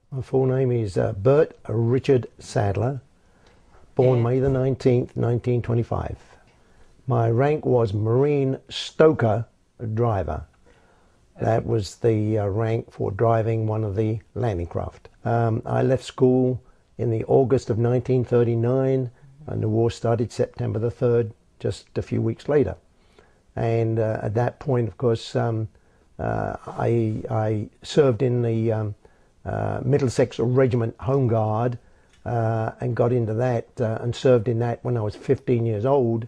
My full name is Bert Richard Sadler, born And May the 19th, 1925. My rank was Marine Stoker Driver. That was the rank for driving one of the landing craft. I left school in the August of 1939, and the war started September the 3rd, just a few weeks later. And at that point, of course, I served in the Middlesex Regiment Home Guard and got into that and served in that when I was 15 years old.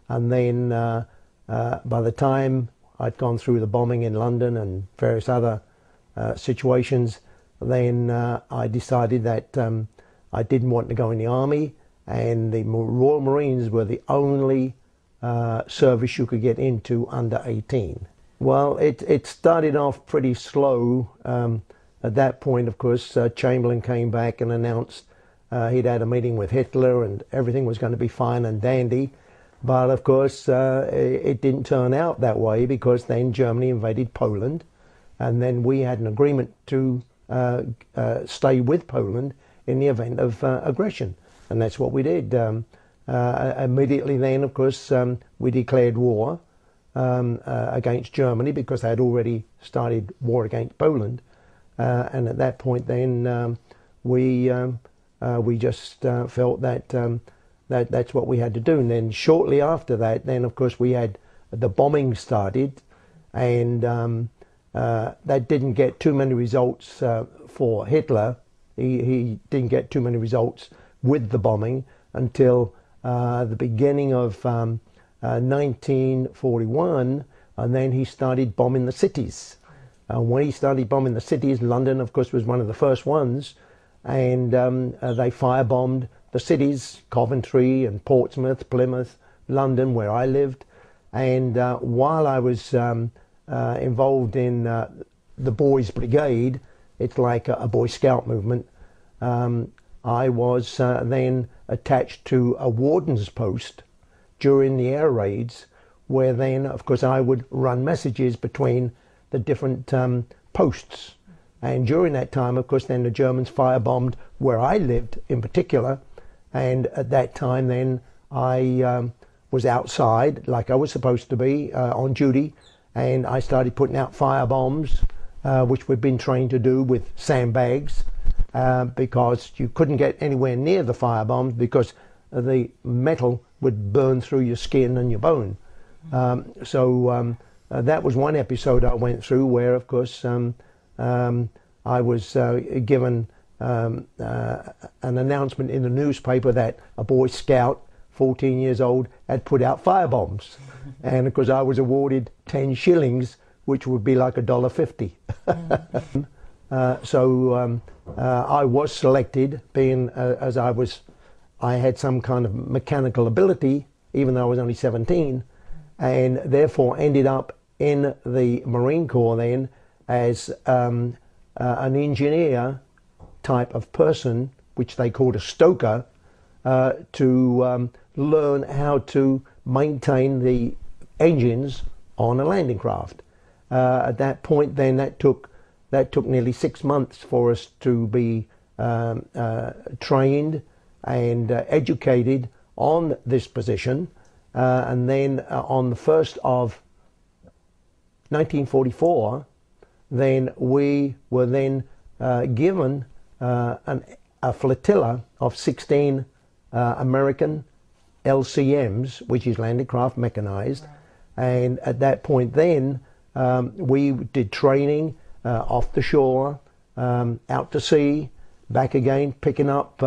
And then by the time I'd gone through the bombing in London and various other situations, then I decided that I didn't want to go in the army, and the Royal Marines were the only service you could get into under 18. Well, it started off pretty slow. At that point, of course, Chamberlain came back and announced he'd had a meeting with Hitler and everything was going to be fine and dandy. But of course, it didn't turn out that way, because then Germany invaded Poland, and then we had an agreement to stay with Poland in the event of aggression. And that's what we did. Immediately then, of course, we declared war against Germany, because they had already started war against Poland. And at that point then, we just felt that that's what we had to do. And then shortly after that, then of course we had the bombing started, and that didn't get too many results for Hitler. He didn't get too many results with the bombing until the beginning of 1941, and then he started bombing the cities. When he started bombing the cities, London, of course, was one of the first ones, and they firebombed the cities, Coventry and Portsmouth, Plymouth, London, where I lived. And while I was involved in the Boys Brigade, it's like a Boy Scout movement, I was then attached to a warden's post during the air raids, where then, of course, I would run messages between the different posts. And during that time, of course, then the Germans firebombed where I lived in particular. And at that time then, I was outside, like I was supposed to be, on duty, and I started putting out fire bombs, which we've been trained to do with sandbags, because you couldn't get anywhere near the fire bombs because the metal would burn through your skin and your bone. That was one episode I went through where, of course, I was given an announcement in the newspaper that a Boy Scout, 14 years old, had put out fire bombs. And of course I was awarded 10 shillings, which would be like $1.50. I was selected, being as I had some kind of mechanical ability, even though I was only 17, and therefore ended up in the Marine Corps then as an engineer type of person, which they called a stoker, to learn how to maintain the engines on a landing craft. At that point then, that took nearly 6 months for us to be trained and educated on this position. And then on the 1st of 1944, then we were then given a flotilla of 16 American LCMs, which is landing craft mechanized. And at that point then, we did training off the shore, out to sea, back again, picking up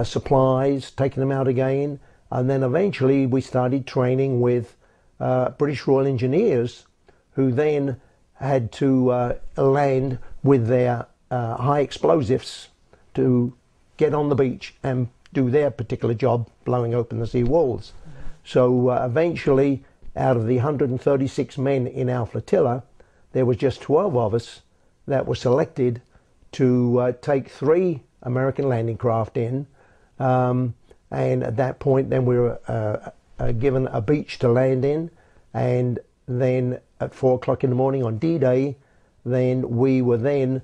supplies, taking them out again. And then eventually we started training with British Royal Engineers, who then had to land with their high explosives to get on the beach and do their particular job, blowing open the sea walls. So eventually, out of the 136 men in our flotilla, there was just 12 of us that were selected to take 3 American landing craft in. And at that point, then we were given a beach to land in, and then at 4 o'clock in the morning on D-Day, then we were then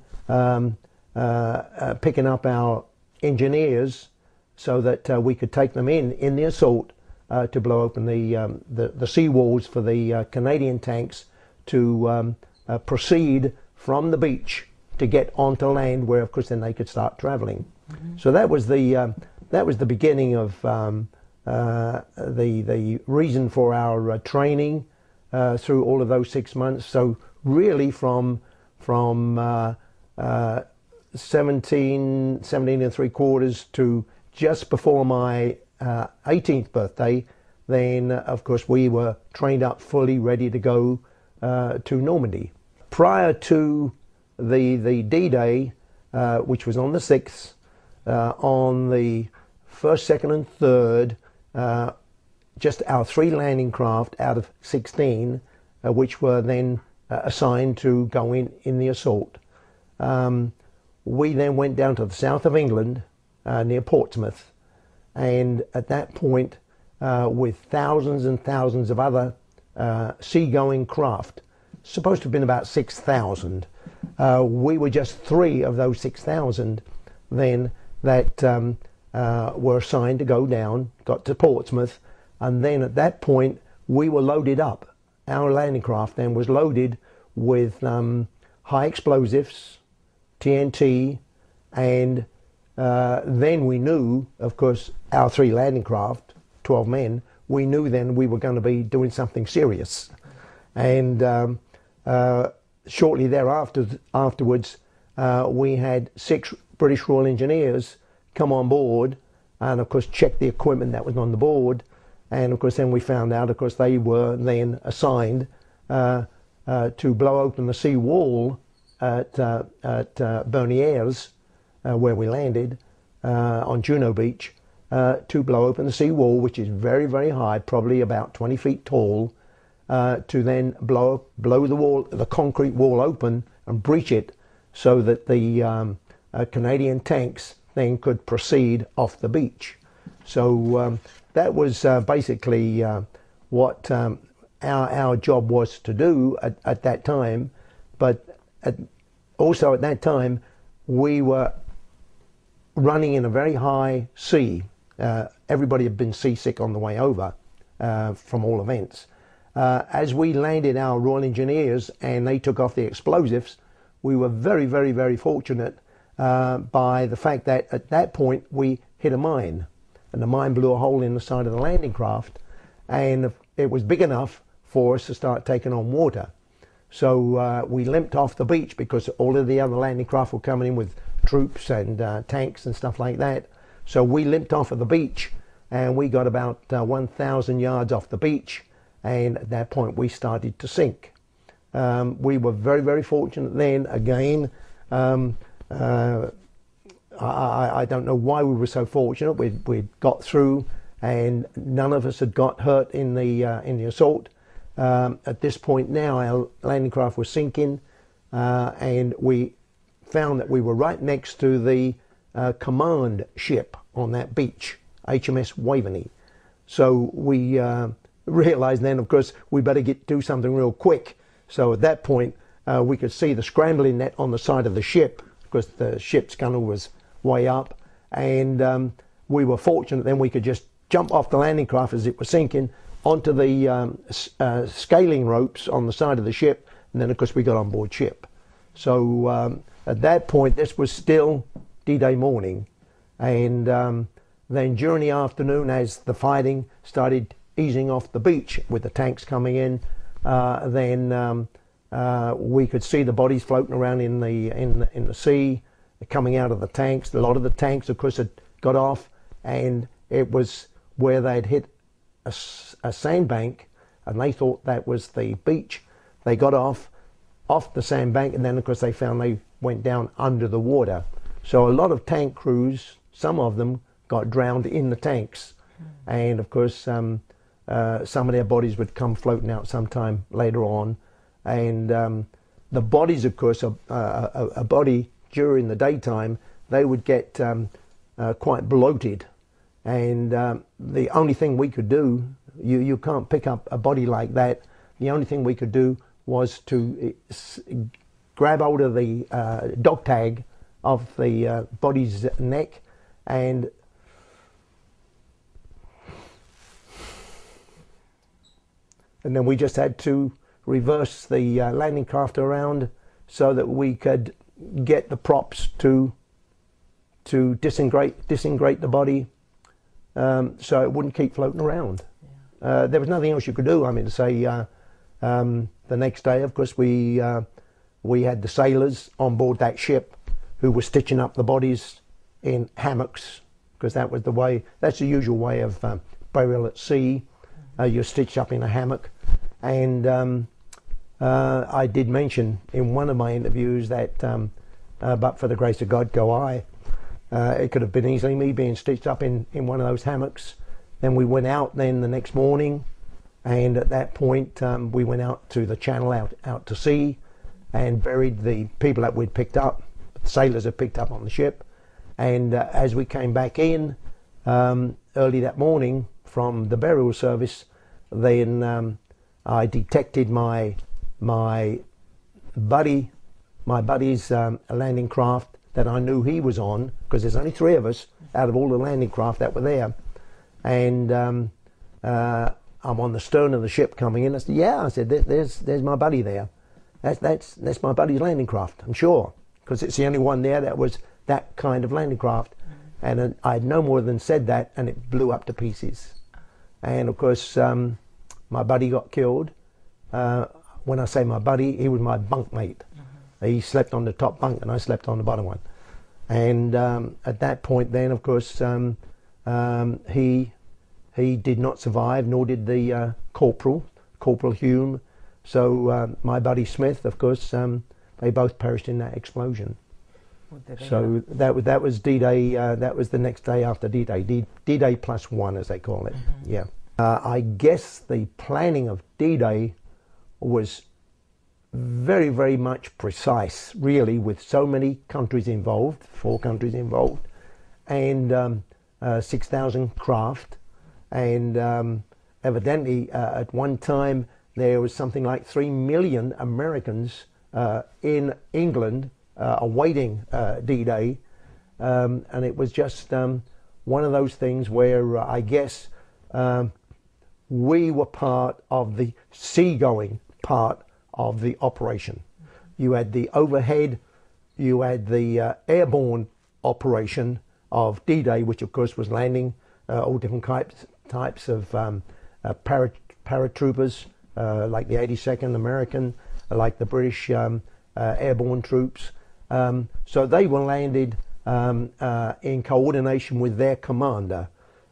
picking up our engineers so that we could take them in the assault to blow open the sea walls for the Canadian tanks to proceed from the beach to get onto land, where of course then they could start traveling. Mm-hmm. So that was the beginning of the reason for our training through all of those 6 months. So really from 17 and 3/4 to just before my 18th birthday, then of course we were trained up fully, ready to go to Normandy. Prior to the D-Day, which was on the 6th, on the 1st, 2nd and 3rd, just our 3 landing craft out of 16, which were then assigned to go in the assault. We then went down to the south of England, near Portsmouth, and at that point, with thousands and thousands of other seagoing craft, supposed to have been about 6,000. We were just 3 of those 6,000 then that were assigned to go down, got to Portsmouth, and then at that point we were loaded up. Our landing craft then was loaded with high explosives, TNT, and then we knew, of course, our 3 landing craft, 12 men, we knew then we were going to be doing something serious. And shortly afterwards, we had 6 British Royal Engineers come on board and, of course, check the equipment that was on the board. And, of course, then we found out, of course, they were then assigned to blow open the sea wall at Bernieres, where we landed on Juno Beach, to blow open the sea wall, which is very, very high, probably about 20 feet tall, to then blow the concrete wall open and breach it so that the Canadian tanks then could proceed off the beach. So that was basically what our job was to do at that time. But also at that time, we were running in a very high sea. Everybody had been seasick on the way over from all events. As we landed our Royal Engineers and they took off the explosives, we were very, very, very fortunate by the fact that at that point we hit a mine, and the mine blew a hole in the side of the landing craft, and it was big enough for us to start taking on water. So we limped off the beach because all of the other landing craft were coming in with troops and tanks and stuff like that. So we limped off of the beach, and we got about 1,000 yards off the beach, and at that point we started to sink. We were very, very fortunate then. Again, I don't know why we were so fortunate. We'd got through, and none of us had got hurt in the assault. At this point now, our landing craft was sinking, and we found that we were right next to the command ship on that beach, HMS Waveney. So we realized then, of course, we better do something real quick. So at that point, we could see the scrambling net on the side of the ship, because the ship's gunwale was way up, and we were fortunate then we could just jump off the landing craft as it was sinking onto the scaling ropes on the side of the ship, and then of course we got on board ship. So at that point, this was still D-Day morning, and then during the afternoon, as the fighting started easing off the beach with the tanks coming in, then we could see the bodies floating around in the sea, coming out of the tanks. A lot of the tanks, of course, had got off, and it was where they'd hit a sandbank, and they thought that was the beach. They got off the sandbank, and then of course they found they went down under the water. So a lot of tank crews, some of them got drowned in the tanks, and of course some of their bodies would come floating out sometime later on. And the bodies, of course, a body during the daytime, they would get quite bloated, and the only thing we could do, you can't pick up a body like that. The only thing we could do was to grab hold of the dog tag of the body's neck, and then we just had to reverse the landing craft around so that we could get the props to disintegrate the body, so it wouldn't keep floating around. Yeah. There was nothing else you could do. I mean, to say the next day, of course, we had the sailors on board that ship who were stitching up the bodies in hammocks, because that was the way. That's the usual way of burial at sea. You're stitched up in a hammock, and I did mention in one of my interviews that but for the grace of God go I. It could have been easily me being stitched up in one of those hammocks. Then we went out then the next morning, and at that point we went out to the channel, out to sea, and buried the people that we'd picked up, the sailors had picked up on the ship. And as we came back in early that morning from the burial service, then I detected my buddy's landing craft that I knew he was on, because there's only 3 of us out of all the landing craft that were there. And I'm on the stern of the ship coming in. I said, yeah, I said, there's my buddy there. That's my buddy's landing craft, I'm sure, because it's the only one there that was that kind of landing craft. And I had no more than said that, and it blew up to pieces. And of course, my buddy got killed. When I say my buddy, he was my bunkmate. He slept on the top bunk and I slept on the bottom one. And at that point then, of course, he did not survive, nor did the Corporal Hume. So my buddy Smith, of course, they both perished in that explosion. So that was D-Day. That was the next day after D-Day. D-Day +1, as they call it. Yeah. I guess the planning of D-Day was very, very much precise, really, with so many countries involved, 4 countries involved, and 6,000 craft. And evidently, at one time, there was something like 3 million Americans in England awaiting D-Day. And it was just one of those things where I guess we were part of the seagoing part of the operation. You had the overhead, you had the airborne operation of D-Day, which of course was landing all different types of paratroopers, like the 82nd American, like the British airborne troops. So they were landed in coordination with their commander.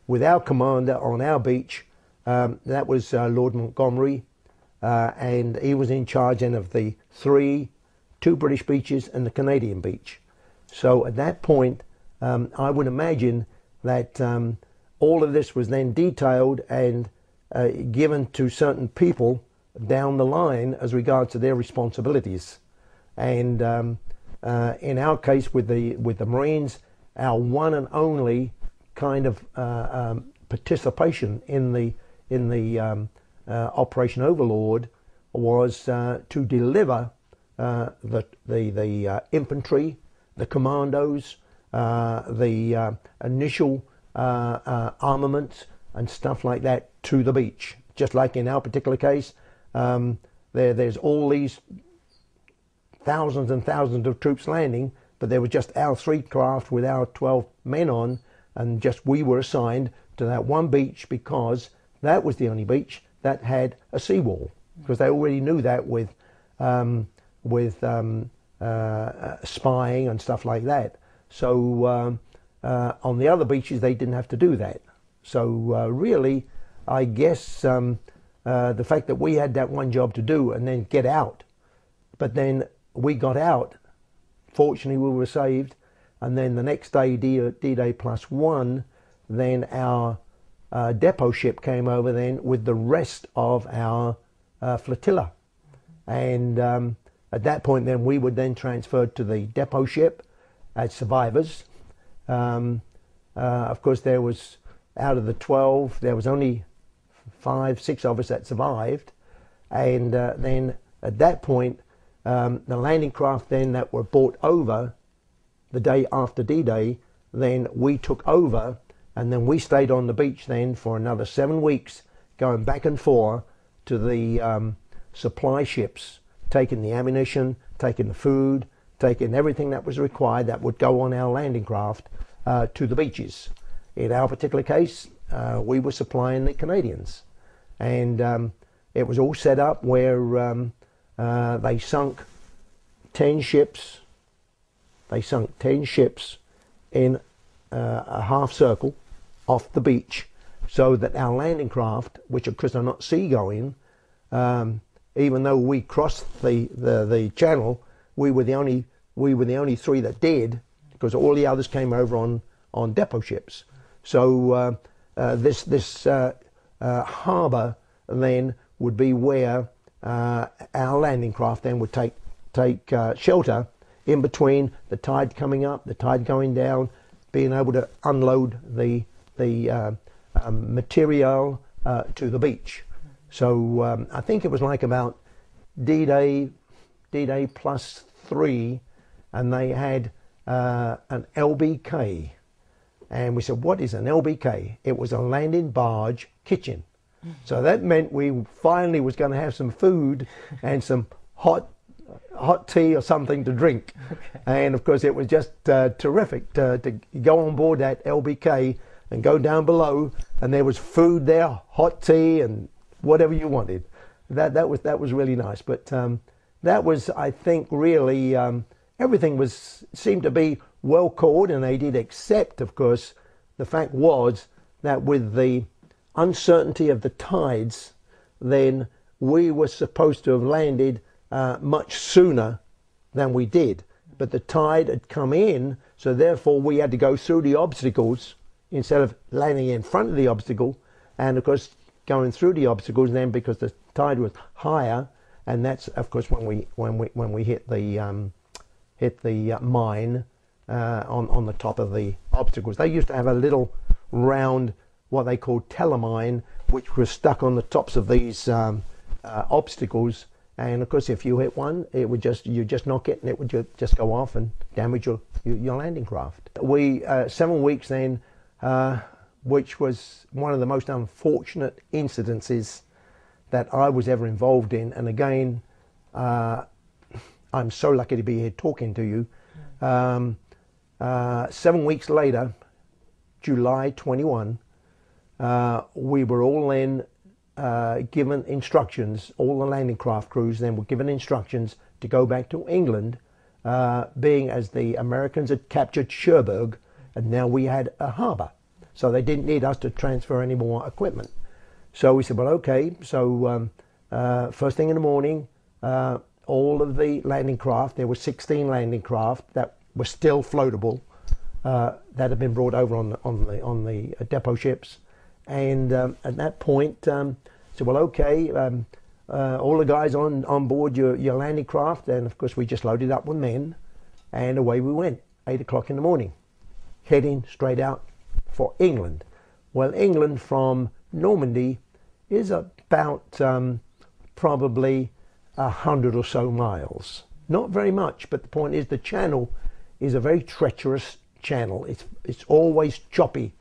With our commander on our beach, that was Lord Montgomery, and he was in charge then of the 2 British beaches and the Canadian beach. So at that point, I would imagine that all of this was then detailed and given to certain people down the line as regards to their responsibilities. And in our case with the Marines, our one and only kind of participation in the Operation Overlord was to deliver the infantry, the commandos, the initial armaments and stuff like that to the beach. Just like in our particular case, there's all these thousands and thousands of troops landing, but there were just our 3 craft with our 12 men on, and just we were assigned to that one beach because that was the only beach that had a seawall, because they already knew that with spying and stuff like that. So on the other beaches they didn't have to do that. So really, I guess the fact that we had that one job to do and then get out, but then we got out, fortunately we were saved, and then the next day, D-Day +1, then our depot ship came over then with the rest of our flotilla. And at that point then we were then transferred to the depot ship as survivors. Of course there was, out of the 12, there was only 5, 6 of us that survived. And then at that point, the landing craft then that were brought over the day after D-Day, then we took over, and then we stayed on the beach then for another 7 weeks, going back and forth to the supply ships, taking the ammunition, taking the food, taking everything that was required that would go on our landing craft to the beaches. In our particular case, we were supplying the Canadians, and it was all set up where they sunk 10 ships. They sunk 10 ships in a half circle off the beach, so that our landing craft, which of course are not seagoing, even though we crossed the channel, we were the only 3 that did, because all the others came over on depot ships. So this harbour then would be where our landing craft then would take shelter in between the tide coming up, the tide going down, being able to unload the material to the beach. So I think it was like about D-Day plus 3, and they had an LBK. And we said, what is an LBK? It was a landing barge kitchen. So that meant we finally was going to have some food and some hot tea or something to drink. Okay. And of course it was just terrific to go on board that LBK and go down below, and there was food there, hot tea and whatever you wanted. That was really nice. But that was, I think, really everything seemed to be well coordinated, except of course the fact was that with the uncertainty of the tides, then we were supposed to have landed much sooner than we did, but the tide had come in, so therefore we had to go through the obstacles instead of landing in front of the obstacle, and of course going through the obstacles then, because the tide was higher, and that's of course when we hit the mine on the top of the obstacles. They used to have a little round, what they called telemine, which was stuck on the tops of these obstacles, and of course if you hit one, it would you just knock it and it would just go off and damage your landing craft. We 7 weeks then, which was one of the most unfortunate incidences that I was ever involved in, and again I'm so lucky to be here talking to you. 7 weeks later, July 21, we were all then given instructions, all the landing craft crews then were given instructions to go back to England, being as the Americans had captured Cherbourg, and now we had a harbour. So they didn't need us to transfer any more equipment. So we said, well, okay. So first thing in the morning, all of the landing craft, there were 16 landing craft that were still floatable, that had been brought over on the depot ships. And at that point, said, well, okay, all the guys on board your landing craft, and of course we just loaded up with men, and away we went, 8 o'clock in the morning, heading straight out for England. Well, England from Normandy is about probably 100 or so miles. Not very much, but the point is the channel is a very treacherous channel. It's always choppy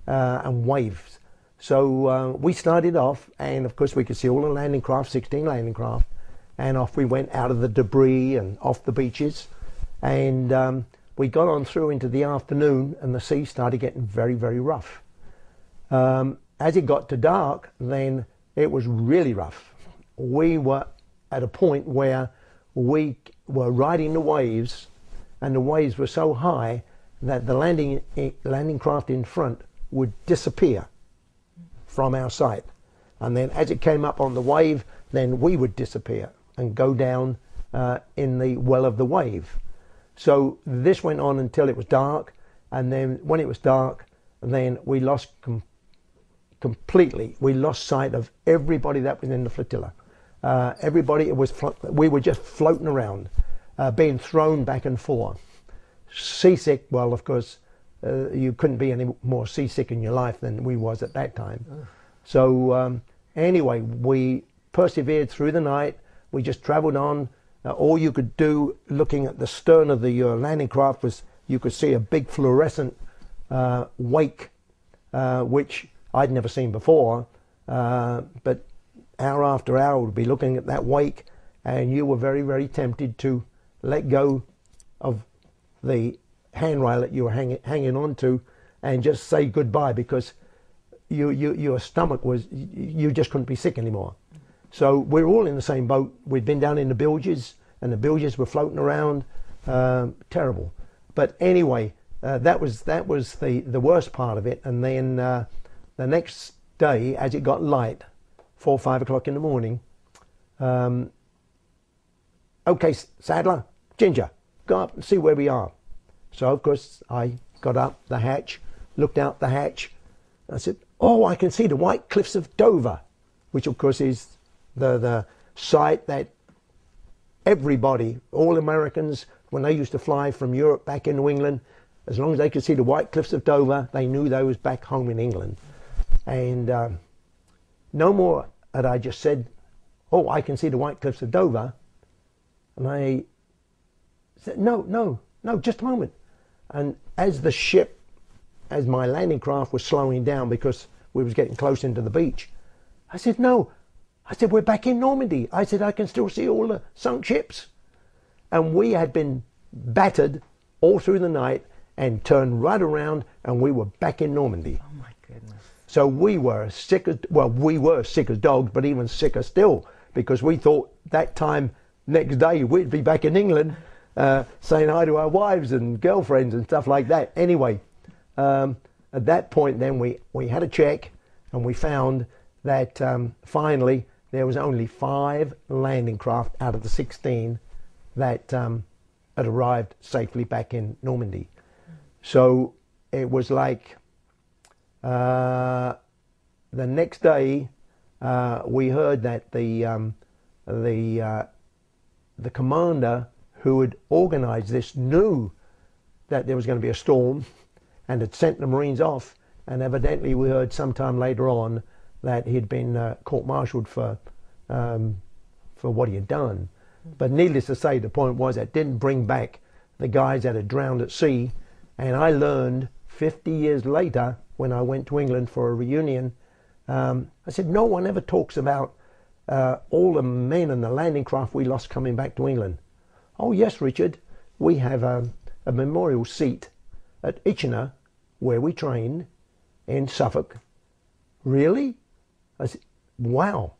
and waves. So we started off, and of course we could see all the landing craft, 16 landing craft, and off we went out of the debris and off the beaches, and we got on through into the afternoon, and the sea started getting very, very rough. As it got to dark, then it was really rough. We were at a point where we were riding the waves, and the waves were so high that the landing craft in front would disappear from our sight, and then as it came up on the wave, then we would disappear and go down in the well of the wave. So this went on until it was dark, and then when it was dark, then we lost completely. We lost sight of everybody that was in the flotilla. Everybody, we were just floating around, being thrown back and forth. Seasick, well, of course, you couldn't be any more seasick in your life than we was at that time. So anyway, we persevered through the night. We just traveled on. All you could do looking at the stern of the landing craft was you could see a big fluorescent wake, which I'd never seen before. But hour after hour, we'd be looking at that wake, and you were very, very tempted to let go of the handrail that you were hanging on to and just say goodbye, because your stomach was, you just couldn't be sick anymore. So we're all in the same boat. We'd been down in the bilges, and the bilges were floating around. Terrible. But anyway, that was the worst part of it. And then the next day, as it got light, 4 or 5 o'clock in the morning, okay, Sadler, Ginger, go up and see where we are. So of course I got up the hatch, looked out the hatch. I said, oh, I can see the White Cliffs of Dover, which of course is the site that everybody, all Americans, when they used to fly from Europe back into England, as long as they could see the White Cliffs of Dover, they knew they was back home in England. And no more had I just said, oh, I can see the White Cliffs of Dover. And I said, no, just a moment. And as the ship, as my landing craft was slowing down because we was getting close into the beach, I said, no. I said, we're back in Normandy. I said, I can still see all the sunk ships. And we had been battered all through the night and turned right around, and we were back in Normandy. Oh my goodness. So we were sick as, well, we were sick as dogs, but even sicker still, because we thought that time next day we'd be back in England, saying hi to our wives and girlfriends and stuff like that. Anyway, at that point then we had a check, and we found that finally there was only 5 landing craft out of the 16 that had arrived safely back in Normandy. So it was like the next day we heard that the commander who had organized this knew that there was going to be a storm and had sent the Marines off, and evidently we heard sometime later on that he'd been court-martialed for what he had done. But needless to say, the point was that didn't bring back the guys that had drowned at sea. And I learned 50 years later, when I went to England for a reunion, I said, no one ever talks about all the men and the landing craft we lost coming back to England. Oh yes, Richard, we have a memorial seat at Itchenor, where we trained, in Suffolk. Really? I said, wow.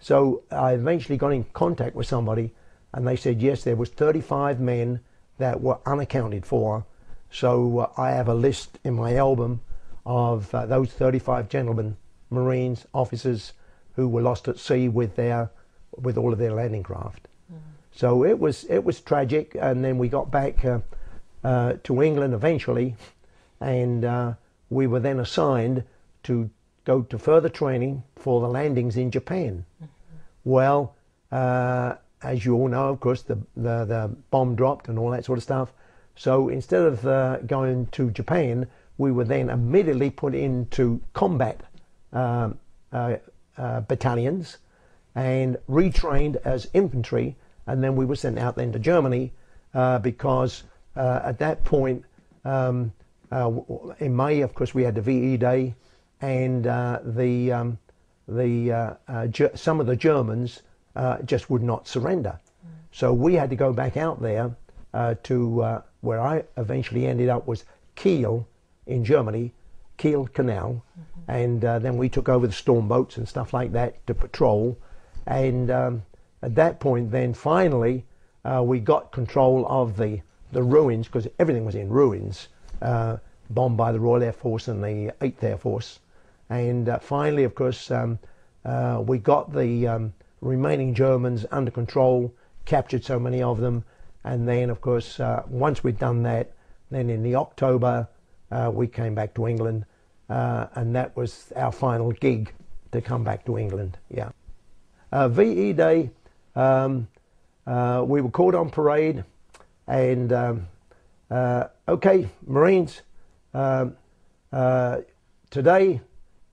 So I eventually got in contact with somebody, and they said, yes, there was 35 men that were unaccounted for. So I have a list in my album of those 35 gentlemen, Marines, officers, who were lost at sea with all of their landing craft. So it was tragic, and then we got back to England eventually, and we were then assigned to go to further training for the landings in Japan. Well, as you all know, of course, the bomb dropped and all that sort of stuff. So instead of going to Japan, we were then immediately put into combat battalions and retrained as infantry, and then we were sent out then to Germany because at that point in May, of course, we had the VE Day, and some of the Germans just would not surrender. So we had to go back out there to where I eventually ended up was Kiel in Germany, Kiel Canal, and then we took over the storm boats and stuff like that to patrol. And at that point then finally we got control of the ruins, because everything was in ruins, bombed by the Royal Air Force and the 8th Air Force. And finally, of course, we got the remaining Germans under control, captured so many of them, and then of course once we'd done that, then in the October we came back to England, and that was our final gig to come back to England. Yeah. VE Day, we were caught on parade, and okay, Marines, today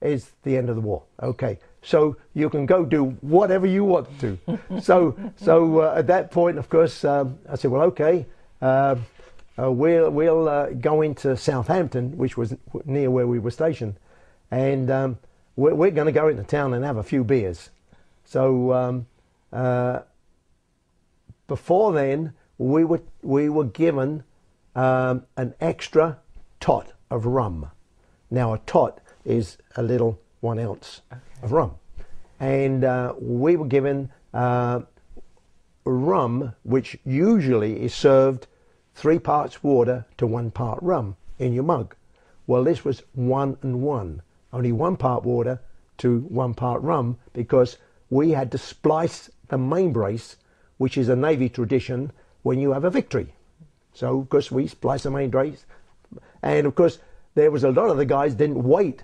is the end of the war. Okay, so you can go do whatever you want to. So at that point, of course, I said, well, okay, we'll go into Southampton, which was near where we were stationed, and we're going to go into town and have a few beers. So before then, we were given an extra tot of rum. Now a tot is a little 1 ounce of rum, and we were given rum, which usually is served 3 parts water to 1 part rum in your mug. Well, this was 1 and 1, only 1 part water to 1 part rum, because we had to splice the main brace, which is a Navy tradition when you have a victory. So of course we spliced the main brace, and of course there was a lot of the guys didn't wait,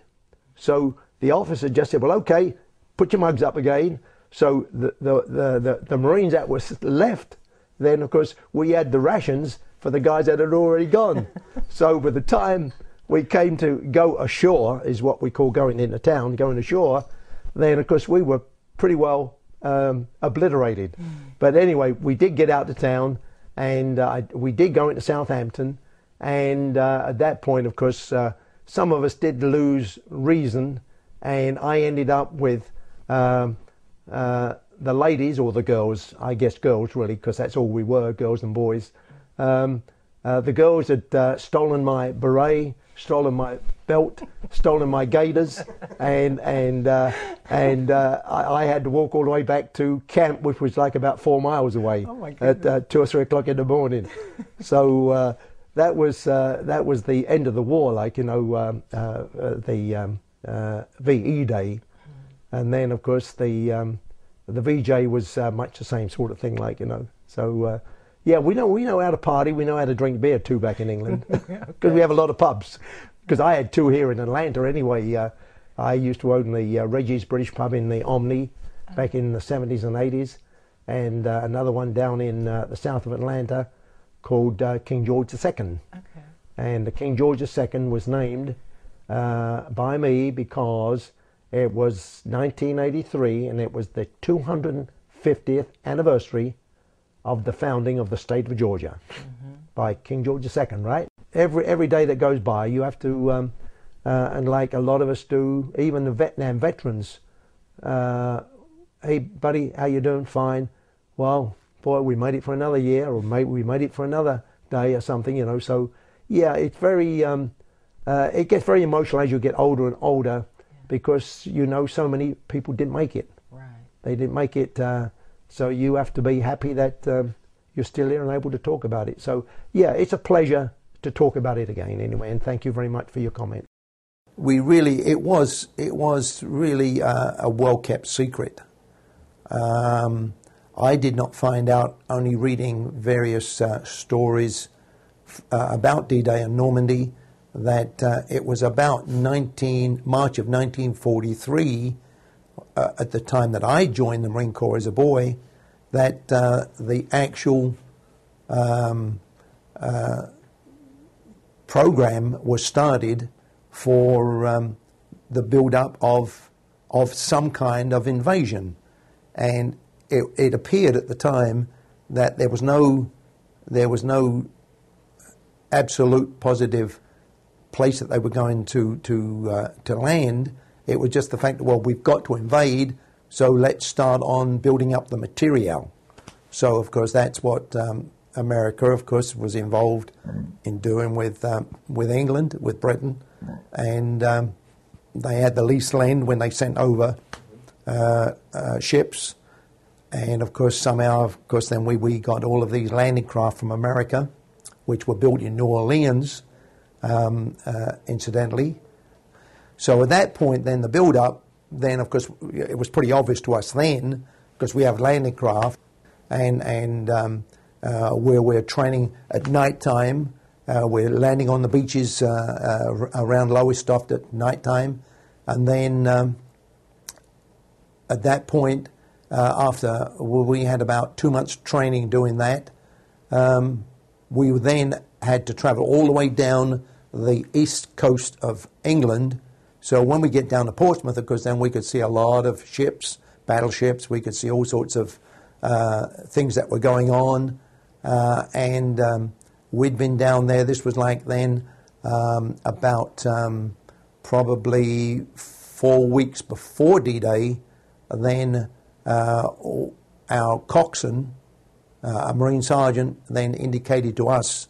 so the officer just said, well, okay, put your mugs up again. So the Marines that were left, then of course we had the rations for the guys that had already gone. So by the time we came to go ashore, is what we call going into town, going ashore, then of course we were pretty well obliterated. But anyway, we did get out to town, and we did go into Southampton, and at that point, of course, some of us did lose reason, and I ended up with the ladies, or the girls, I guess girls really, because that's all we were, girls and boys. The girls had stolen my beret, stolen my belt, stolen my gaiters, and I had to walk all the way back to camp, which was like about 4 miles away, at 2 or 3 o'clock in the morning. So that was the end of the war, like, you know, the VE Day, and then of course the VJ was much the same sort of thing, like, you know. So yeah, we know how to party, we know how to drink beer too back in England, because we have a lot of pubs. Because I had 2 here in Atlanta anyway. I used to own the Reggie's British Pub in the Omni back in the 70s and 80s, and another one down in the south of Atlanta called King George II. Okay. And the King George II was named by me because it was 1983, and it was the 250th anniversary of the founding of the state of Georgia by King George II, right? Every day that goes by, you have to, and like a lot of us do, even the Vietnam veterans, hey buddy, how you doing? Fine. Well, boy, we made it for another year, or maybe we made it for another day or something, you know. So yeah, it's very, it gets very emotional as you get older and older, because you know so many people didn't make it. Right. They didn't make it, so you have to be happy that you're still here and able to talk about it. So yeah, it's a pleasure to talk about it again anyway, and thank you very much for your comment. It was really a well-kept secret. I did not find out, only reading various stories about D-Day and Normandy, that it was about March of 1943, at the time that I joined the Marine Corps as a boy, that the actual program was started for the build-up of some kind of invasion, and it appeared at the time that there was no absolute positive place that they were going to land. It was just the fact that, well, we've got to invade, so let's start on building up the material. So of course that's what America, of course, was involved in doing with England, with Britain, and they had the lease land when they sent over ships, and of course somehow, of course, then we got all of these landing craft from America, which were built in New Orleans, incidentally. So at that point, then the build-up, then of course it was pretty obvious to us then, because we have landing craft, and where we're training at night time. We're landing on the beaches around Lowestoft at night time, and then at that point, after we had about 2 months training doing that, we then had to travel all the way down the east coast of England. So when we get down to Portsmouth, of course, then we could see a lot of ships, battleships. We could see all sorts of things that were going on, and we'd been down there. This was like then about probably 4 weeks before D-Day. Then our coxswain, a Marine sergeant, then indicated to us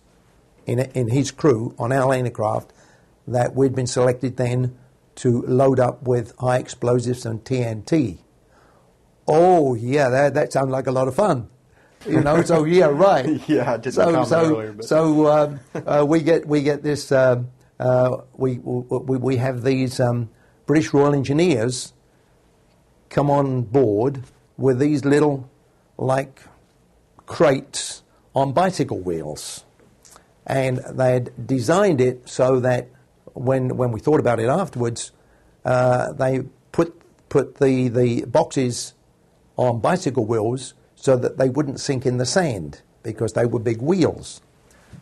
in his crew on our landing craft that we'd been selected then to load up with high explosives and TNT. Oh, yeah, that sounds like a lot of fun. You know, so yeah, right. Yeah, I didn't comment earlier. But. So we get this. We have these British Royal Engineers come on board with these little like crates on bicycle wheels, and they had designed it so that when we thought about it afterwards, they put the boxes on bicycle wheels so that they wouldn't sink in the sand because they were big wheels.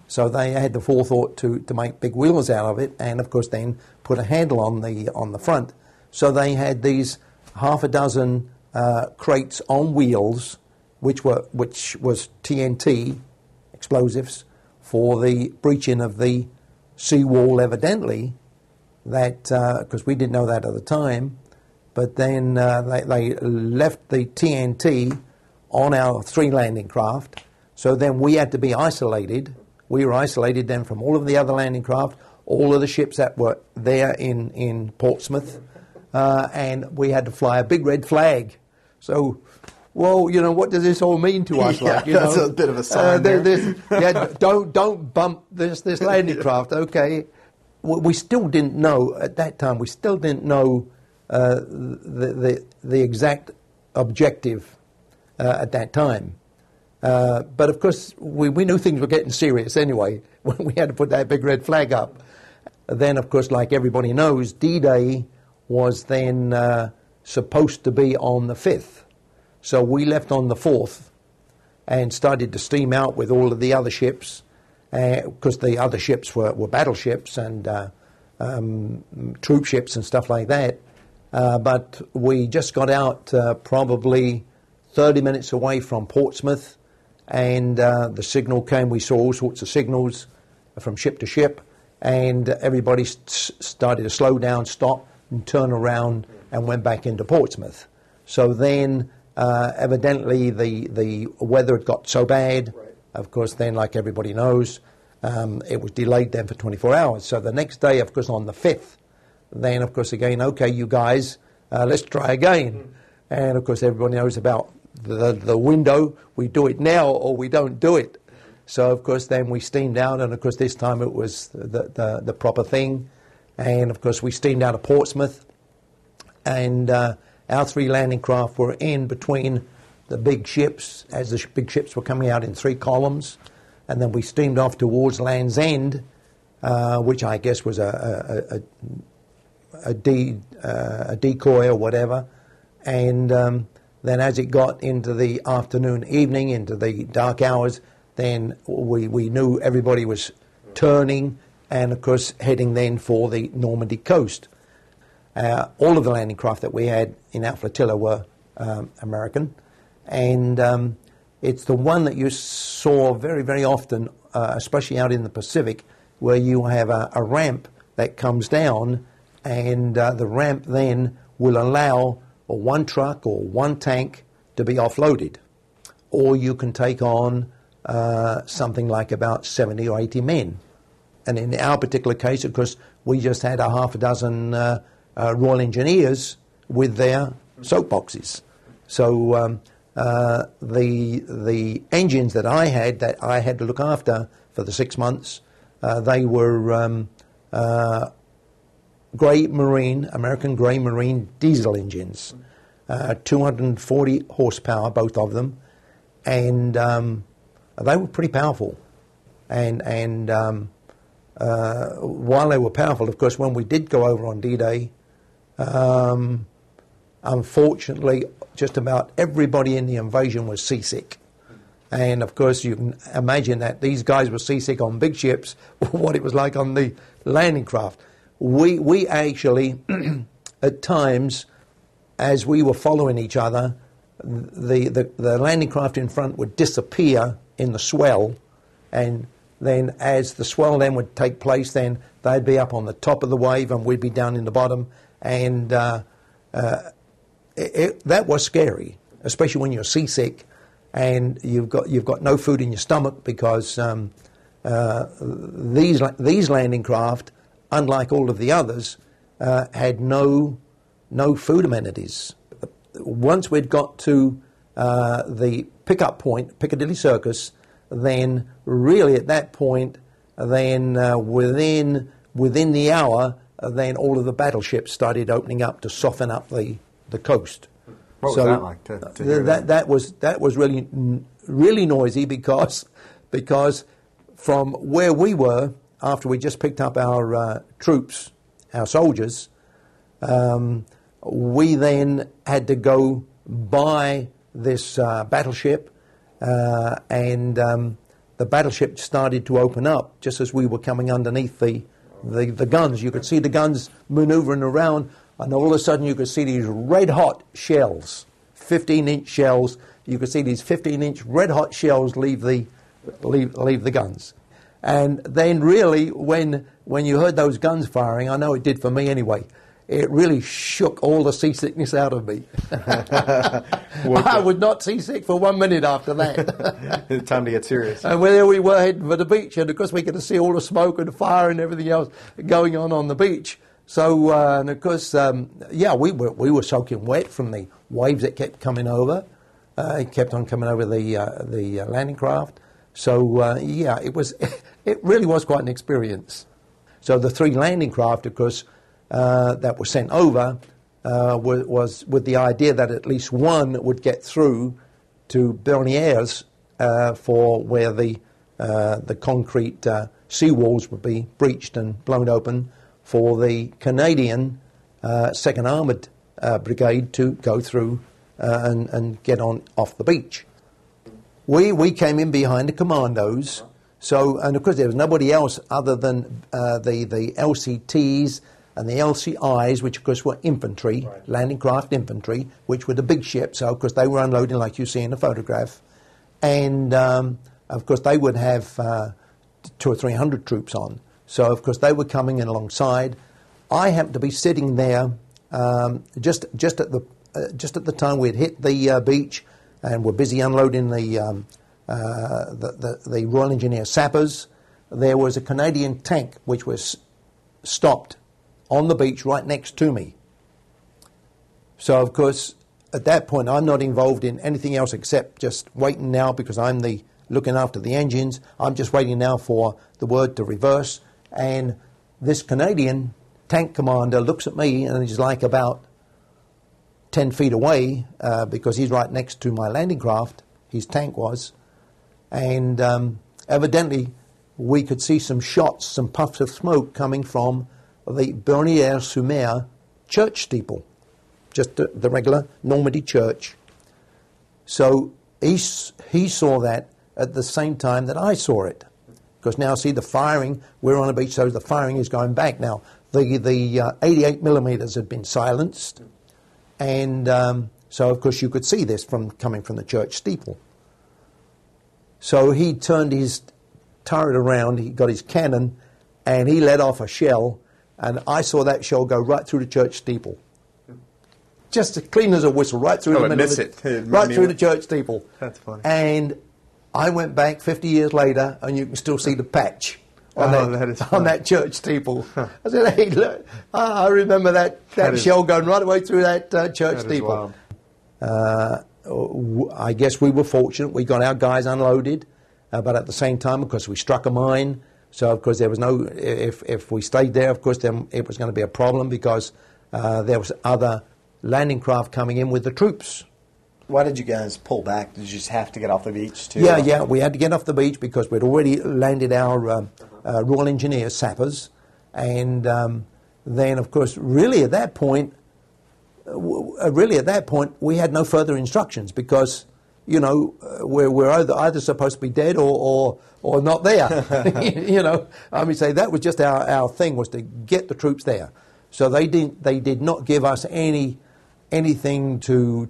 So they had the forethought to make big wheels out of it, and of course then put a handle on the front. So they had these half a dozen crates on wheels, which was TNT explosives for the breaching of the seawall, evidently. That because we didn't know that at the time, but then they left the TNT on our 3 landing craft. So then we had to be isolated. We were isolated then from all of the other landing craft, all of the ships that were there in Portsmouth, and we had to fly a big red flag. So, well, you know, what does this all mean to us? Yeah, like, you that's know, a bit of a sign there. Don't bump this landing craft, okay? We still didn't know at that time. We still didn't know the exact objective at that time. But of course, we knew things were getting serious anyway when we had to put that big red flag up. Then, of course, like everybody knows, D-Day was then supposed to be on the 5th. So we left on the 4th and started to steam out with all of the other ships, because the other ships were battleships and troop ships and stuff like that. But we just got out probably 30 minutes away from Portsmouth, and the signal came. We saw all sorts of signals from ship to ship, and everybody started to slow down, stop, and turn around and went back into Portsmouth. So then evidently the weather had got so bad, right. Of course then, like everybody knows, it was delayed then for 24 hours. So the next day, of course, on the 5th, then of course again, okay, you guys, let's try again. And of course everybody knows about the window. We do it now or we don't do it. So of course then we steamed out, and of course this time it was the proper thing. And of course we steamed out of Portsmouth, and our 3 landing craft were in between the big ships as the big ships were coming out in 3 columns, and then we steamed off towards Land's End, which I guess was a decoy or whatever. And then as it got into the afternoon, evening, into the dark hours, then we knew everybody was turning and, of course, heading then for the Normandy coast. All of the landing craft that we had in our flotilla were American, and it's the one that you saw very, very often, especially out in the Pacific, where you have a ramp that comes down, and the ramp then will allow one truck or one tank to be offloaded, or you can take on something like about 70 or 80 men. And in our particular case, of course, we just had a half a dozen Royal Engineers with their soapboxes. So the engines that I had to look after for the 6 months, they were American Grey Marine diesel engines, 240 horsepower, both of them, and they were pretty powerful. And while they were powerful, of course, when we did go over on D-Day, unfortunately, just about everybody in the invasion was seasick. And of course, you can imagine that these guys were seasick on big ships, what it was like on the landing craft. We actually, at times, as we were following each other, the landing craft in front would disappear in the swell, and then as the swell then would take place, then they'd be up on the top of the wave and we'd be down in the bottom, and that was scary, especially when you're seasick and you've got no food in your stomach, because these landing craft, unlike all of the others, had no food amenities. Once we'd got to the pickup point, Piccadilly Circus, then really at that point, then within the hour, then all of the battleships started opening up to soften up the coast. What was that like to hear that was really noisy, because from where we were, after we just picked up our troops, our soldiers, we then had to go by this battleship, and the battleship started to open up just as we were coming underneath the guns. You could see the guns maneuvering around, and all of a sudden you could see these red-hot shells, 15-inch shells. You could see these 15-inch red-hot shells leave the guns. And then really, when you heard those guns firing, I know it did for me anyway, it really shook all the seasickness out of me. I was not seasick for 1 minute after that. Time to get serious. And there we were heading for the beach, and of course we could see all the smoke and the fire and everything else going on the beach. So, and of course, we were soaking wet from the waves that kept coming over. It kept on coming over the landing craft. So, it really was quite an experience. So the 3 landing craft, of course, that were sent over was with the idea that at least one would get through to Bernieres for where the concrete seawalls would be breached and blown open for the Canadian 2nd Armoured Brigade to go through and get on off the beach. We came in behind the commandos. So, and of course there was nobody else other than the LCTs and the LCIs, which of course were infantry, right, landing craft infantry, which were the big ships. So of course they were unloading like you see in the photograph. And of course they would have 200 or 300 troops on. So of course they were coming in alongside. I happened to be sitting there just at the time we'd hit the beach, and were busy unloading the Royal Engineer sappers. There was a Canadian tank which was stopped on the beach right next to me. So of course at that point I'm not involved in anything else except just waiting now, because I'm looking after the engines. I'm just waiting now for the word to reverse, and this Canadian tank commander looks at me and he's like about 10 feet away, because he's right next to my landing craft, his tank was, and evidently we could see some shots, some puffs of smoke coming from the Bernières-sur-Mer church steeple, just the regular Normandy church. So he saw that at the same time that I saw it, because now see the firing, we're on a beach, so the firing is going back now. The 88 millimeters had been silenced, and so of course you could see this coming from the church steeple. So he turned his turret around, he got his cannon, and he let off a shell, and I saw that shell go right through the church steeple. Just as clean as a whistle, right through the middle of it, right through the church steeple. That's funny. And I went back 50 years later, and you can still see the patch on that church steeple. Huh. I said, hey, look, I remember that shell going right away through that church steeple. I guess we were fortunate. We got our guys unloaded, but at the same time, of course, we struck a mine. So, of course, there was no, if we stayed there, of course, then it was going to be a problem, because there was other landing craft coming in with the troops. Why did you guys pull back? Did you just have to get off the beach too? Yeah, we had to get off the beach because we'd already landed our Royal Engineer sappers, and then, of course, really at that point, we had no further instructions, because, you know, we're either supposed to be dead or not there. You know, I mean, say that was just our thing, was to get the troops there. So they did not give us anything to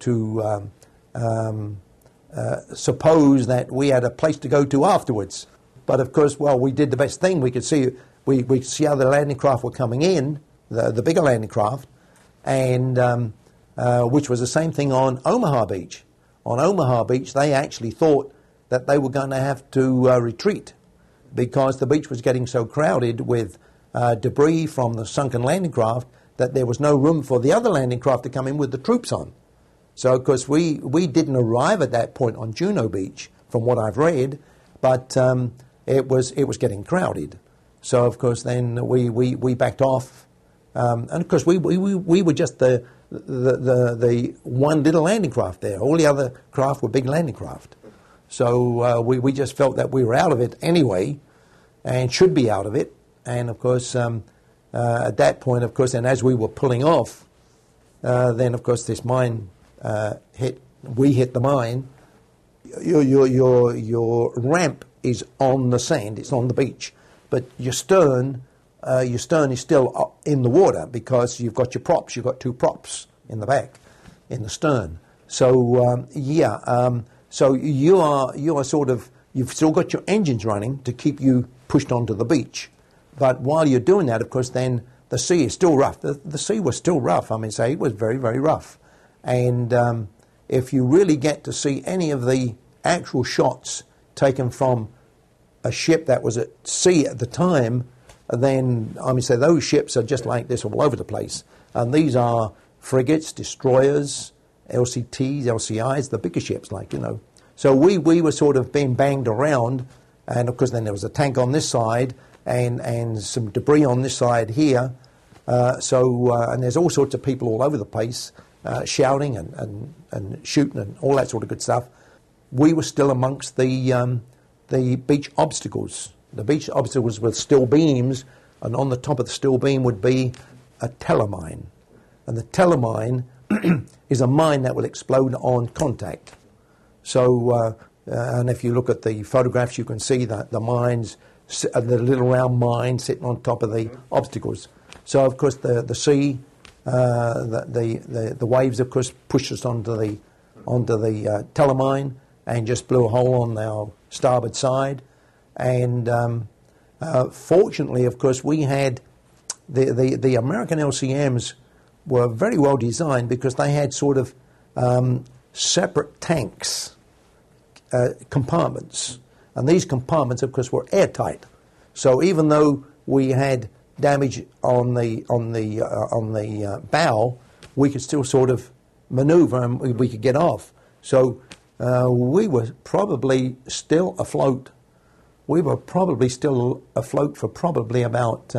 suppose that we had a place to go to afterwards. But of course, well, we did the best thing we could see. We could see how the landing craft were coming in, the bigger landing craft, and which was the same thing on Omaha Beach. On Omaha Beach, they actually thought that they were going to have to retreat because the beach was getting so crowded with debris from the sunken landing craft that there was no room for the other landing craft to come in with the troops on. So, of course, we didn't arrive at that point on Juno Beach, from what I've read, but it was getting crowded. So, of course, then we backed off, and of course we were just the one little landing craft there. All the other craft were big landing craft. So we just felt that we were out of it anyway, and should be out of it. And of course, at that point, of course, and as we were pulling off, then of course this mine hit. We hit the mine. Your ramp is on the sand. It's on the beach, but your stern is still in the water because you've got your props. You've got two props in the back, in the stern. So so you are sort of, you've still got your engines running to keep you pushed onto the beach. But while you're doing that, of course, then the sea is still rough. The sea was still rough. I mean, say it was very, very rough. And if you really get to see any of the actual shots taken from a ship that was at sea at the time, then I mean, say those ships are just like this all over the place. And these are frigates, destroyers, LCTs, LCIs, the bigger ships, like, you know. So we were sort of being banged around, and of course then there was a tank on this side and some debris on this side here. And there's all sorts of people all over the place shouting and shooting and all that sort of good stuff. We were still amongst the beach obstacles. The beach obstacles were steel beams, and on the top of the steel beam would be a telemine. And the telemine is a mine that will explode on contact. So, and if you look at the photographs, you can see that the mines, the little round mine sitting on top of the obstacles. So, of course, the sea, the waves, of course, pushed us onto the telemine and just blew a hole on our starboard side. And fortunately, of course, we had the American LCMs were very well designed because they had sort of separate tanks, compartments, and these compartments, of course, were airtight. So even though we had damage on the bow, we could still sort of maneuver and we could get off. So we were probably still afloat. We were probably still afloat for probably about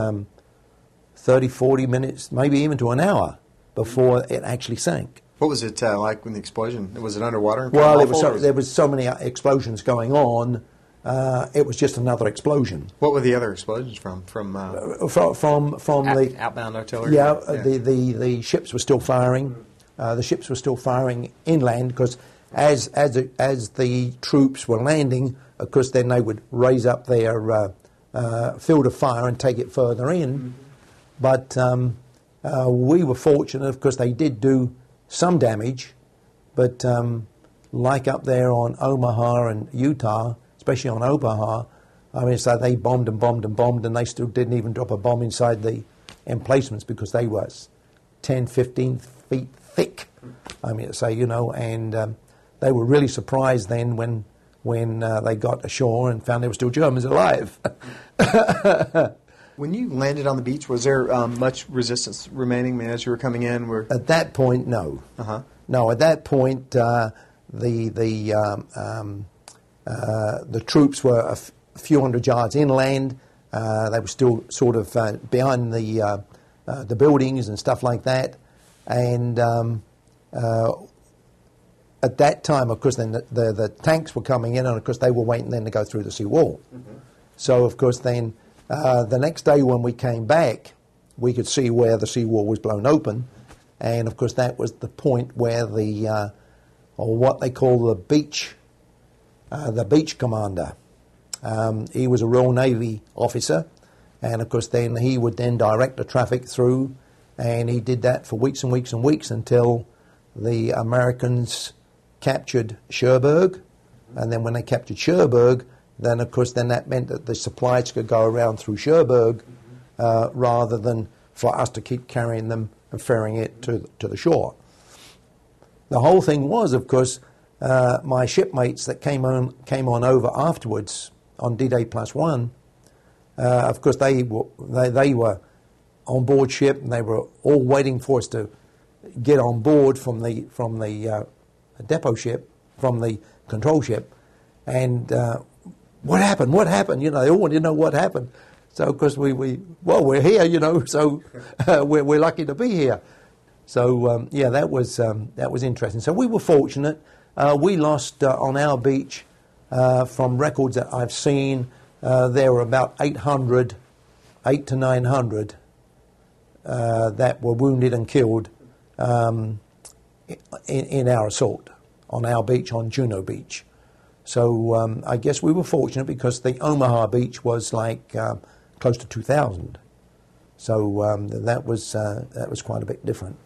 30, 40 minutes, maybe even to an hour before it actually sank. What was it like when the explosion? Was it underwater? Well, there was so many explosions going on. It was just another explosion. What were the other explosions from? From the outbound artillery. Yeah, the ships were still firing. The ships were still firing inland because as the troops were landing, of course, then they would raise up their field of fire and take it further in. But we were fortunate, of course, they did do some damage, but like up there on Omaha and Utah, especially on Omaha, I mean, so they bombed and bombed and bombed, and they still didn't even drop a bomb inside the emplacements because they were 10, 15 feet thick. I mean, so, you know, and they were really surprised then when they got ashore and found there were still Germans alive. When you landed on the beach, was there much resistance remaining? I mean, as you were coming in, at that point, no. No, at that point, the troops were a few hundred yards inland. They were still sort of behind the buildings and stuff like that. And at that time, of course, then the tanks were coming in, and of course they were waiting then to go through the seawall. So, of course, then the next day when we came back, we could see where the seawall was blown open, and of course that was the point where or what they call the beach commander. He was a Royal Navy officer, and of course then he would then direct the traffic through, and he did that for weeks and weeks and weeks until the Americans captured Cherbourg, and then when they captured Cherbourg, then of course then that meant that the supplies could go around through Cherbourg rather than for us to keep carrying them and ferrying it to the shore. The whole thing was, of course, my shipmates that came on over afterwards on D-Day +1. Of course, they were on board ship, and they were all waiting for us to get on board from the depot ship, from the control ship, and what happened? What happened? You know, they all wanted to know what happened. So of course we're here, you know, so we're lucky to be here. So yeah, that was interesting. So we were fortunate. We lost on our beach, from records that I've seen, there were about 800 to 900 that were wounded and killed in our assault on our beach, on Juno Beach. So I guess we were fortunate because the Omaha beach was like close to 2,000. So that was quite a bit different.